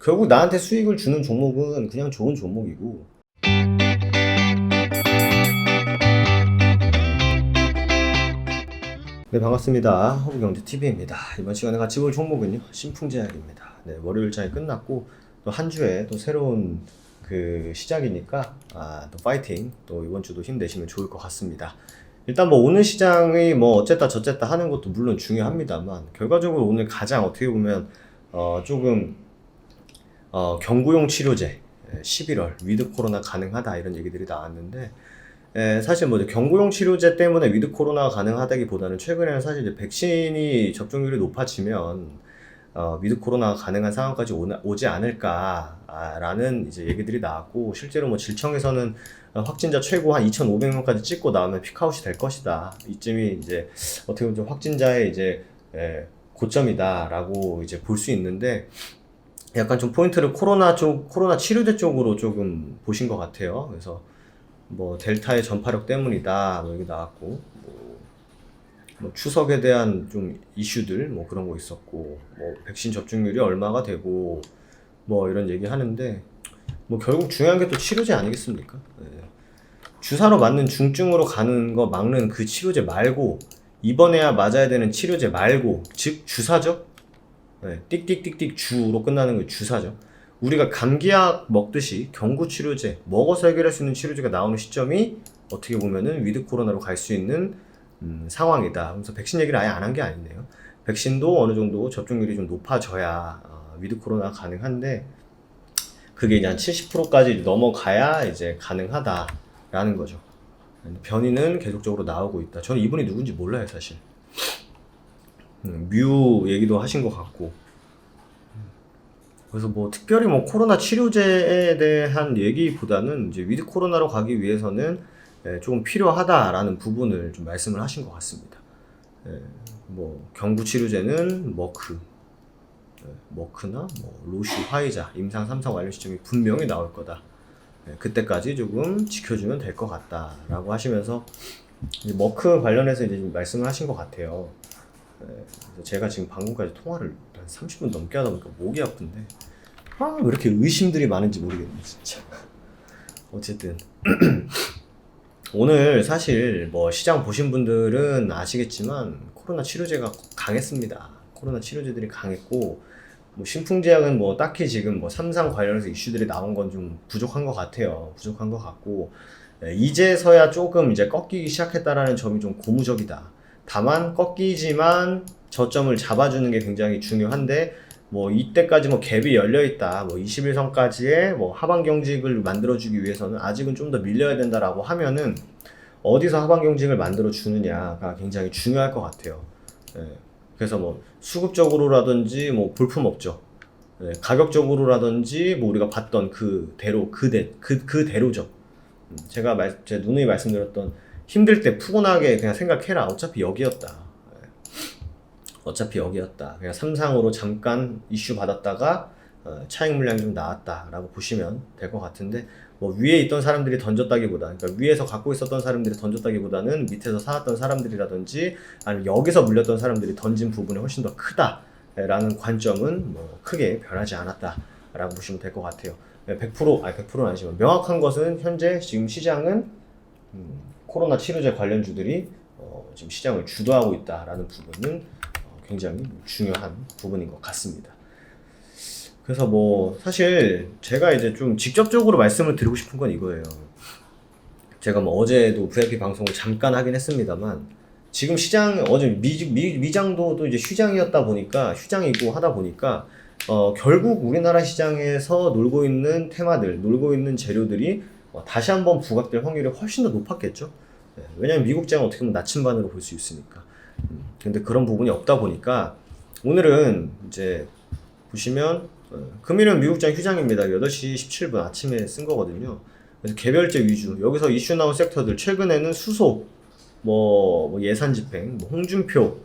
결국 나한테 수익을 주는 종목은 그냥 좋은 종목이고. 네, 반갑습니다. 허브경제TV입니다. 이번 시간에 같이 볼 종목은요, 신풍제약입니다. 네, 월요일장이 끝났고 또 한 주에 또 새로운 그 시작이니까 또 파이팅, 또 이번 주도 힘내시면 좋을 것 같습니다. 일단 뭐 오늘 시장이 뭐 어쨌다 저쨌다 하는 것도 물론 중요합니다만, 결과적으로 오늘 가장 어떻게 보면 조금 경구용 치료제 11월 위드 코로나 가능하다 이런 얘기들이 나왔는데, 사실 뭐 경구용 치료제 때문에 위드 코로나가 가능하다기보다는 최근에는 사실 이제 백신이 접종률이 높아지면 위드 코로나가 가능한 상황까지 오지 않을까라는 이제 얘기들이 나왔고, 실제로 뭐 질청에서는 확진자 최고 한 2,500명까지 찍고 나오면 피크아웃이 될 것이다. 이쯤이 이제 어떻게 보면 좀 확진자의 이제 고점이다라고 이제 볼 수 있는데, 약간 좀 포인트를 코로나 치료제 쪽으로 조금 보신 것 같아요. 그래서 뭐 델타의 전파력 때문이다 뭐 여기 나왔고, 뭐 추석에 대한 좀 이슈들 뭐 그런 거 있었고, 뭐 백신 접종률이 얼마가 되고 뭐 이런 얘기 하는데, 뭐 결국 중요한 게 또 치료제 아니겠습니까? 주사로 맞는 중증으로 가는 거 막는 그 치료제 말고, 입원해야 맞아야 되는 치료제 말고, 즉 주사죠. 띡띡띡띡 주로 끝나는 게 주사죠. 우리가 감기약 먹듯이 경구치료제, 먹어서 해결할 수 있는 치료제가 나오는 시점이 어떻게 보면은 위드 코로나로 갈 수 있는 상황이다. 그래서 백신 얘기를 아예 안 한 게 아니네요. 백신도 어느 정도 접종률이 좀 높아져야 위드 코로나가 가능한데, 그게 이제 한 70%까지 넘어가야 이제 가능하다라는 거죠. 변이는 계속적으로 나오고 있다. 저는 이분이 누군지 몰라요, 사실. 뮤 얘기도 하신 것 같고. 그래서 뭐 특별히 뭐 코로나 치료제에 대한 얘기보다는 이제 위드 코로나로 가기 위해서는 조금 필요하다라는 부분을 좀 말씀을 하신 것 같습니다. 뭐 경구 치료제는 머크나 뭐 로슈, 화이자 임상 3상 완료 시점이 분명히 나올 거다. 그때까지 조금 지켜주면 될 것 같다라고 하시면서 이제 머크 관련해서 이제 좀 말씀을 하신 것 같아요. 그래서 제가 지금 방금까지 통화를 한 30분 넘게 하다 보니까 목이 아픈데, 왜 이렇게 의심들이 많은지 모르겠네 진짜. 어쨌든 오늘 사실 뭐 시장 보신 분들은 아시겠지만 코로나 치료제가 강했습니다. 코로나 치료제들이 강했고, 뭐 신풍제약은 뭐 딱히 지금 뭐 삼상 관련해서 이슈들이 나온 건 좀 부족한 것 같아요. 부족한 것 같고, 이제서야 조금 이제 꺾이기 시작했다라는 점이 좀 고무적이다. 다만 꺾이지만 저점을 잡아주는 게 굉장히 중요한데, 뭐 이때까지 뭐 갭이 열려 있다, 뭐 21선까지의 뭐 하방 경직을 만들어주기 위해서는 아직은 좀 더 밀려야 된다라고 하면은, 어디서 하방 경직을 만들어 주느냐가 굉장히 중요할 것 같아요. 그래서 뭐 수급적으로라든지 뭐 볼품없죠. 가격적으로라든지 뭐 우리가 봤던 그대로죠. 제 누누이 말씀드렸던, 힘들 때 푸근하게 그냥 생각해라. 어차피 여기였다. 그냥 삼상으로 잠깐 이슈 받았다가 차익 물량이 좀 나왔다라고 보시면 될 것 같은데, 뭐 위에 있던 사람들이 던졌다기보다, 그러니까 위에서 갖고 있었던 사람들이 던졌다기보다는 밑에서 사왔던 사람들이라든지 아니면 여기서 물렸던 사람들이 던진 부분이 훨씬 더 크다라는 관점은 뭐 크게 변하지 않았다라고 보시면 될 것 같아요. 100%는 아니지만 명확한 것은 현재 지금 시장은 코로나 치료제 관련주들이 지금 시장을 주도하고 있다라는 부분은 굉장히 중요한 부분인 것 같습니다. 그래서 뭐 사실 제가 이제 좀 직접적으로 말씀을 드리고 싶은 건 이거예요. 제가 뭐 어제도 VIP 방송을 잠깐 하긴 했습니다만, 지금 시장 어제 미장도 또 이제 휴장이고 하다 보니까 결국 우리나라 시장에서 놀고 있는 테마들, 놀고 있는 재료들이 다시 한번 부각될 확률이 훨씬 더 높았겠죠. 왜냐면 미국장은 어떻게 보면 나침반으로 볼 수 있으니까. 근데 그런 부분이 없다 보니까 오늘은 이제 보시면 금일은 미국장 휴장입니다. 8시 17분 아침에 쓴 거거든요. 그래서 개별제 위주, 여기서 이슈 나온 섹터들, 최근에는 수소, 뭐 예산 집행, 뭐 홍준표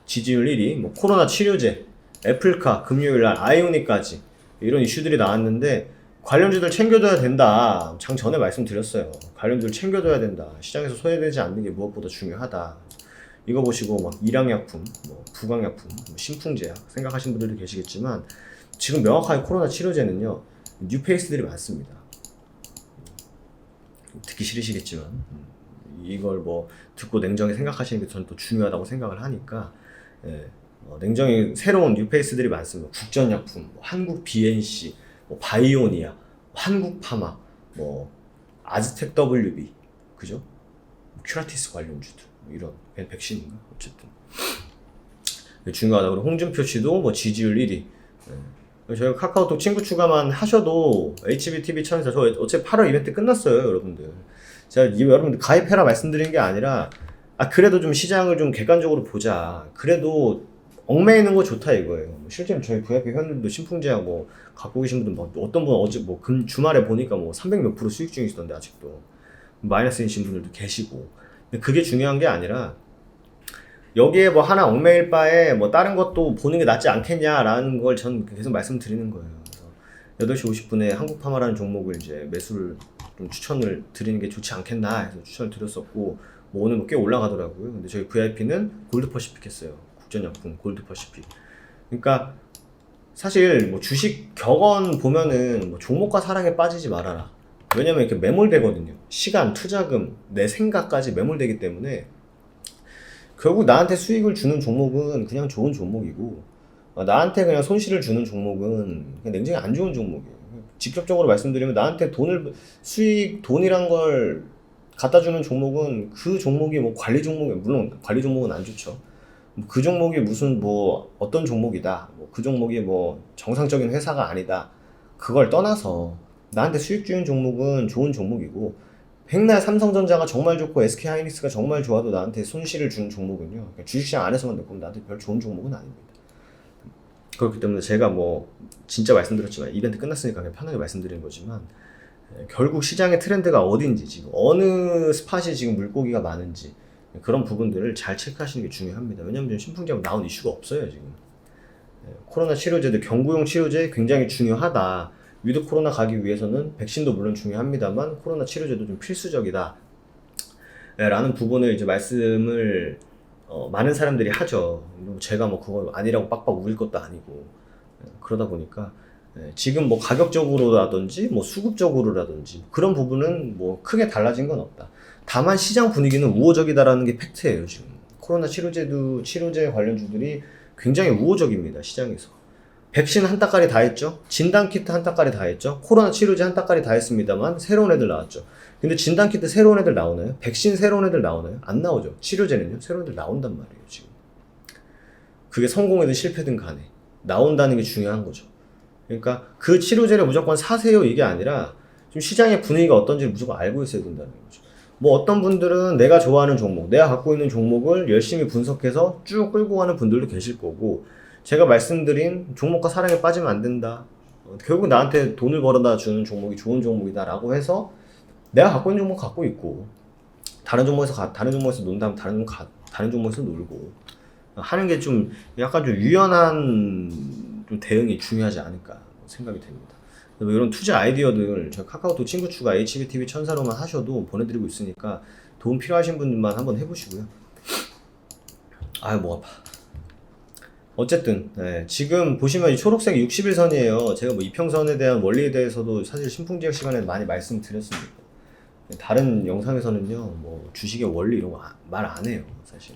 지지율 1위, 뭐 코로나 치료제, 애플카 금요일날 아이오닉까지 이런 이슈들이 나왔는데, 관련주들 챙겨둬야 된다. 장 전에 말씀드렸어요. 관련주들 챙겨둬야 된다. 시장에서 소외되지 않는 게 무엇보다 중요하다. 이거 보시고 막 일양약품, 뭐 부강약품, 뭐 신풍제약 생각하시는 분들도 계시겠지만, 지금 명확하게 코로나 치료제는요, 뉴페이스들이 많습니다. 듣기 싫으시겠지만, 이걸 뭐 듣고 냉정히 생각하시는 게 저는 또 중요하다고 생각을 하니까, 예, 냉정히 새로운 뉴페이스들이 많습니다. 국전약품, 뭐 한국 BNC, 뭐 바이오니아, 한국 파마, 뭐 아즈텍 WB, 그죠? 큐라티스 관련주들, 뭐 이런 백신인가 어쨌든 중요하다. 그리고 홍준표 씨도 뭐 지지율 1위. 저희가 카카오톡 친구 추가만 하셔도 HBTV 천사 저 어차피 8월 이벤트 끝났어요, 여러분들. 제가 여러분들 가입해라 말씀드린 게 아니라 그래도 좀 시장을 좀 객관적으로 보자. 그래도 얽매이는 거 좋다 이거예요. 실제로 저희 VIP 회원들도 신풍제약 뭐 갖고 계신 분들 뭐 어떤 분 어제 뭐 주말에 보니까 뭐 300 몇 프로 수익 중이시던데 아직도 마이너스이신 분들도 계시고. 근데 그게 중요한 게 아니라 여기에 뭐 하나 얽매일 바에 뭐 다른 것도 보는 게 낫지 않겠냐라는 걸 전 계속 말씀드리는 거예요. 그래서 8시 50분에 한국파마라는 종목을 이제 매수를 좀 추천을 드리는 게 좋지 않겠나 해서 추천을 드렸었고, 뭐 오늘 뭐 꽤 올라가더라고요. 근데 저희 VIP는 골드퍼시픽 했어요. 국전약품 골드퍼시픽. 그러니까 사실 뭐 주식 격언 보면은 뭐 종목과 사랑에 빠지지 말아라. 왜냐면 이렇게 매몰되거든요. 시간, 투자금, 내 생각까지 매몰되기 때문에 결국 나한테 수익을 주는 종목은 그냥 좋은 종목이고, 나한테 그냥 손실을 주는 종목은 그냥 냉정히 안 좋은 종목이에요. 직접적으로 말씀드리면 나한테 돈이란 걸 갖다 주는 종목은 그 종목이 뭐 관리 종목이, 물론 관리 종목은 안 좋죠. 그 종목이 무슨 뭐 어떤 종목이다, 뭐 그 종목이 뭐 정상적인 회사가 아니다, 그걸 떠나서 나한테 수익 주는 종목은 좋은 종목이고, 백날 삼성전자가 정말 좋고 SK하이닉스가 정말 좋아도 나한테 손실을 주는 종목은요, 그러니까 주식시장 안에서만 놓고 나한테 별 좋은 종목은 아닙니다. 그렇기 때문에 제가 뭐 진짜 말씀드렸지만 이벤트 끝났으니까 그냥 편하게 말씀드리는 거지만, 결국 시장의 트렌드가 어딘지, 지금 어느 스팟이 지금 물고기가 많은지 그런 부분들을 잘 체크하시는 게 중요합니다. 왜냐면 신풍제약 나온 이슈가 없어요 지금. 코로나 치료제들, 경구용 치료제 굉장히 중요하다. 위드 코로나 가기 위해서는 백신도 물론 중요합니다만 코로나 치료제도 좀 필수적이다 라는 부분을 이제 말씀을 많은 사람들이 하죠. 제가 뭐 그거 아니라고 빡빡 우길 것도 아니고. 그러다 보니까 지금 뭐 가격적으로라든지 뭐 수급적으로라든지 그런 부분은 뭐 크게 달라진 건 없다. 다만 시장 분위기는 우호적이다라는 게 팩트예요. 지금 코로나 치료제 관련주들이 굉장히 우호적입니다, 시장에서. 백신 한 따까리 다 했죠. 진단키트 한 따까리 다 했죠. 코로나 치료제 한 따까리 다 했습니다만 새로운 애들 나왔죠. 근데 진단키트 새로운 애들 나오나요? 백신 새로운 애들 나오나요? 안 나오죠. 치료제는요, 새로운 애들 나온단 말이에요 지금. 그게 성공이든 실패든 간에 나온다는 게 중요한 거죠. 그러니까 그 치료제를 무조건 사세요 이게 아니라 좀 시장의 분위기가 어떤지 무조건 알고 있어야 된다는 거죠. 뭐 어떤 분들은 내가 좋아하는 종목, 내가 갖고 있는 종목을 열심히 분석해서 쭉 끌고 가는 분들도 계실 거고, 제가 말씀드린 종목과 사랑에 빠지면 안 된다, 결국 나한테 돈을 벌어다 주는 종목이 좋은 종목이다 라고 해서 내가 갖고 있는 종목 갖고 있고, 다른 종목에서 논다면 다른 종목에서 놀고 하는 게 좀 약간 좀 유연한 좀 대응이 중요하지 않을까 생각이 됩니다. 이런 투자 아이디어들 저 카카오톡 친구 추가 HBTV 천사로만 하셔도 보내드리고 있으니까 도움 필요하신 분들만 한번 해보시고요. 목 아파. 어쨌든 지금 보시면 이 초록색 60일선이에요. 제가 뭐 이평선에 대한 원리에 대해서도 사실 신풍제약 시간에 많이 말씀드렸습니다. 다른 영상에서는요, 뭐 주식의 원리 이런 거 말 안 해요, 사실.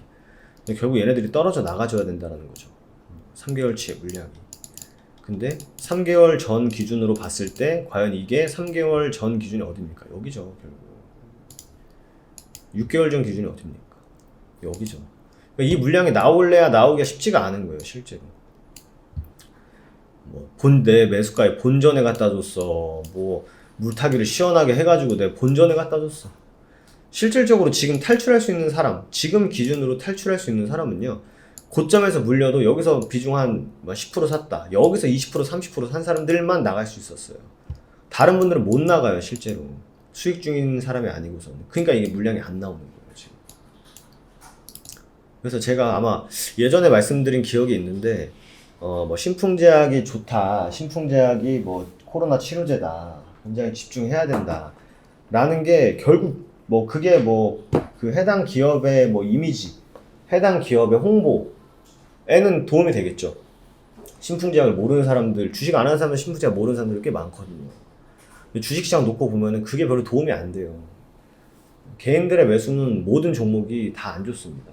근데 결국 얘네들이 떨어져 나가줘야 된다는 거죠. 3개월치의 물량이. 근데 3개월 전 기준으로 봤을 때 과연 이게 3개월 전 기준이 어딥니까? 여기죠, 결국. 6개월 전 기준이 어딥니까? 여기죠. 이 물량이 나올래야 나오기가 쉽지가 않은 거예요, 실제로. 뭐 내 매수가에 본전에 갖다 줬어. 뭐 물타기를 시원하게 해가지고 내 본전에 갖다 줬어. 실질적으로 지금 탈출할 수 있는 사람, 지금 기준으로 탈출할 수 있는 사람은요, 고점에서 물려도 여기서 비중 한 10% 샀다, 여기서 20% 30% 산 사람들만 나갈 수 있었어요. 다른 분들은 못 나가요, 실제로. 수익 중인 사람이 아니고서는. 그러니까 이게 물량이 안 나오는 거예요, 지금. 그래서 제가 아마 예전에 말씀드린 기억이 있는데, 뭐 신풍제약이 좋다, 신풍제약이 뭐 코로나 치료제다, 굉장히 집중해야 된다 라는 게 결국 뭐 그게 뭐 그 해당 기업의 뭐 이미지, 해당 기업의 홍보에는 도움이 되겠죠. 신풍제약을 모르는 사람들, 주식 안 하는 사람들 신풍제약 모르는 사람들이 꽤 많거든요. 근데 주식시장 놓고 보면은 그게 별로 도움이 안 돼요. 개인들의 매수는 모든 종목이 다 안 좋습니다.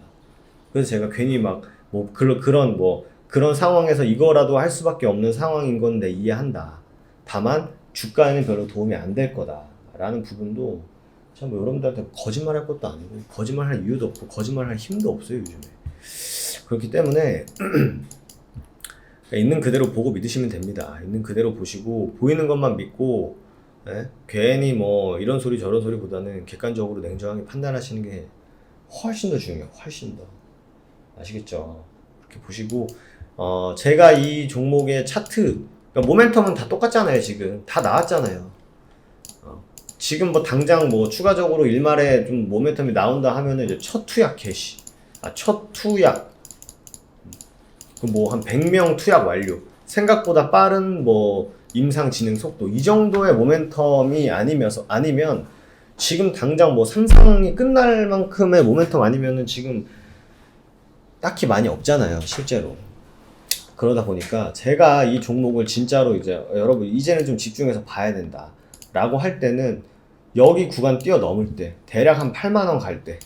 그래서 제가 괜히 막 뭐 그런 상황에서 이거라도 할 수밖에 없는 상황인 건데 이해한다. 다만 주가에는 별로 도움이 안 될 거다라는 부분도 참 뭐 여러분들한테 거짓말할 것도 아니고 거짓말할 이유도 없고 거짓말할 힘도 없어요 요즘에. 그렇기 때문에 있는 그대로 보고 믿으시면 됩니다. 있는 그대로 보시고 보이는 것만 믿고 괜히 뭐 이런 소리 저런 소리보다는 객관적으로 냉정하게 판단하시는 게 훨씬 더 중요해요. 훨씬 더. 아시겠죠? 이렇게 보시고 제가 이 종목의 차트, 그러니까 모멘텀은 다 똑같잖아요. 지금 다 나왔잖아요. 지금 뭐 당장 뭐 추가적으로 일말에 좀 모멘텀이 나온다 하면은 이제 첫 투약 개시, 첫 투약, 뭐 한 100명 투약 완료, 생각보다 빠른 뭐 임상 진행 속도, 이 정도의 모멘텀이 아니면 지금 당장 뭐 상상이 끝날 만큼의 모멘텀 아니면은 지금 딱히 많이 없잖아요, 실제로. 그러다 보니까 제가 이 종목을 진짜로 이제 여러분 이제는 좀 집중해서 봐야 된다 라고 할 때는 여기 구간 뛰어넘을 때, 대략 한 8만원 갈 때,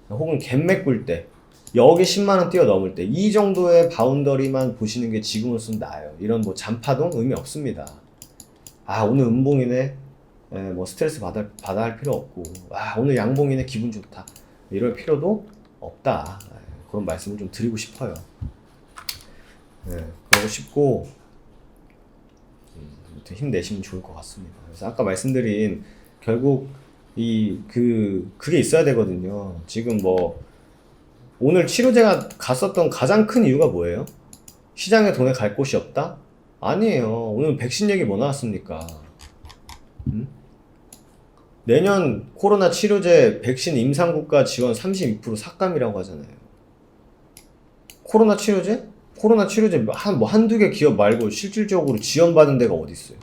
혹은 갭 메꿀 때, 여기 10만원 뛰어넘을 때, 이 정도의 바운더리만 보시는 게 지금으로서는 나아요. 이런 뭐 잔파동 의미 없습니다. 오늘 음봉이네, 뭐 스트레스 받아 할 필요 없고, 오늘 양봉이네, 기분 좋다, 이럴 필요도 없다. 그런 말씀을 좀 드리고 싶어요. 그러고 싶고, 힘내시면 좋을 것 같습니다. 그래서 아까 말씀드린 결국 그게 있어야 되거든요. 지금 뭐 오늘 치료제가 갔었던 가장 큰 이유가 뭐예요? 시장에 돈에 갈 곳이 없다? 아니에요. 오늘 백신 얘기 뭐 나왔습니까? 내년 코로나 치료제 백신 임상국가 지원 32% 삭감이라고 하잖아요. 코로나 치료제 한두 개 기업 말고 실질적으로 지원받은 데가 어디 있어요?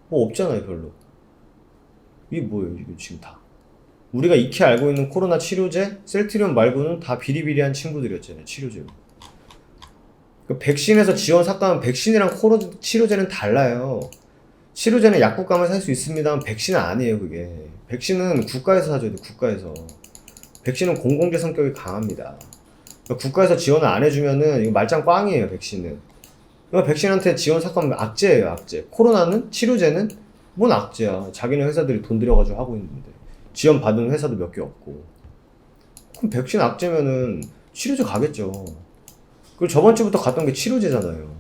뭐 없잖아요, 별로. 이게 뭐예요, 이거 지금 다. 우리가 익히 알고 있는 코로나 치료제, 셀트리온 말고는 다 비리비리한 친구들이었잖아요, 치료제로. 그 백신에서 지원 삭감은 백신이랑 치료제는 달라요. 치료제는 약국 가면 살 수 있습니다만 백신은 아니에요, 그게. 백신은 국가에서 사줘야 돼, 국가에서. 백신은 공공재 성격이 강합니다. 국가에서 지원을 안 해주면은 이거 말짱 꽝이에요, 백신은. 백신한테 지원 삭감은 악재예요, 악재. 코로나는, 치료제는 뭔 악재야. 자기네 회사들이 돈 들여가지고 하고 있는데. 지원 받은 회사도 몇 개 없고. 그럼 백신 악재면은 치료제 가겠죠. 그리고 저번 주부터 갔던 게 치료제잖아요.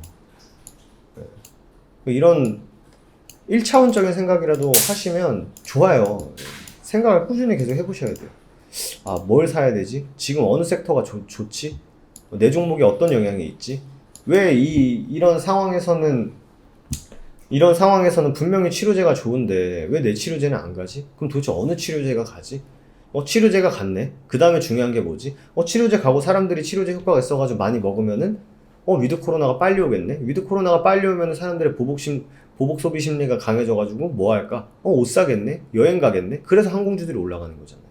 이런 1차원적인 생각이라도 하시면 좋아요. 생각을 꾸준히 계속 해보셔야 돼요. 뭘 사야 되지? 지금 어느 섹터가 좋지? 내 종목에 어떤 영향이 있지? 왜 이런 상황에서는 분명히 치료제가 좋은데 왜 내 치료제는 안 가지? 그럼 도대체 어느 치료제가 가지? 치료제가 갔네? 그 다음에 중요한 게 뭐지? 치료제 가고 사람들이 치료제 효과가 있어가지고 많이 먹으면은 위드 코로나가 빨리 오겠네? 위드 코로나가 빨리 오면은 사람들의 보복 소비 심리가 강해져가지고 뭐 할까? 옷 사겠네? 여행 가겠네? 그래서 항공주들이 올라가는 거잖아요.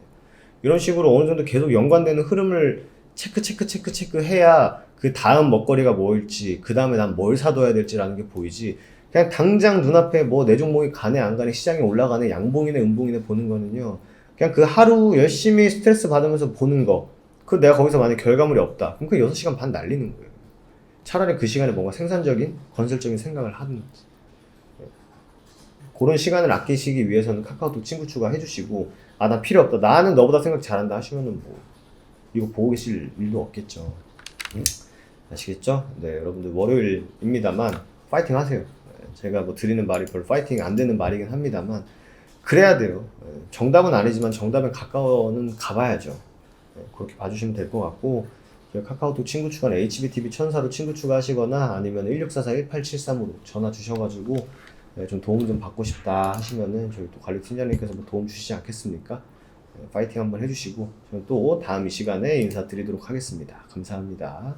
이런 식으로 어느 정도 계속 연관되는 흐름을 체크 해야 그 다음 먹거리가 뭐일지, 그 다음에 난 뭘 사둬야 될지라는 게 보이지. 그냥 당장 눈앞에 뭐 내 종목이 가네 안 가네, 시장에 올라가네, 양봉이네 음봉이네 보는 거는요, 그냥 그 하루 열심히 스트레스 받으면서 보는 거, 내가 거기서 만약 결과물이 없다, 그럼 그 6시간 반 날리는 거예요. 차라리 그 시간에 뭔가 생산적인, 건설적인 생각을 하는 거지. 그런 시간을 아끼시기 위해서는 카카오톡 친구 추가해주시고, 나 필요 없다, 나는 너보다 생각 잘한다 하시면은 뭐 이거 보고 계실 일도 없겠죠. 아시겠죠? 네, 여러분들 월요일입니다만 파이팅 하세요. 제가 뭐 드리는 말이 별로 파이팅 안 되는 말이긴 합니다만 그래야 돼요. 정답은 아니지만 정답에 가까워는 가봐야죠. 그렇게 봐주시면 될 것 같고, 카카오톡 친구 추가는 HBTV 천사로 친구 추가하시거나 아니면 1644-1873으로 전화 주셔가지고 좀 도움 좀 받고 싶다 하시면은 저희 또 관리팀장님께서 뭐 도움 주시지 않겠습니까? 파이팅 한번 해주시고 저는 또 다음 이 시간에 인사드리도록 하겠습니다. 감사합니다.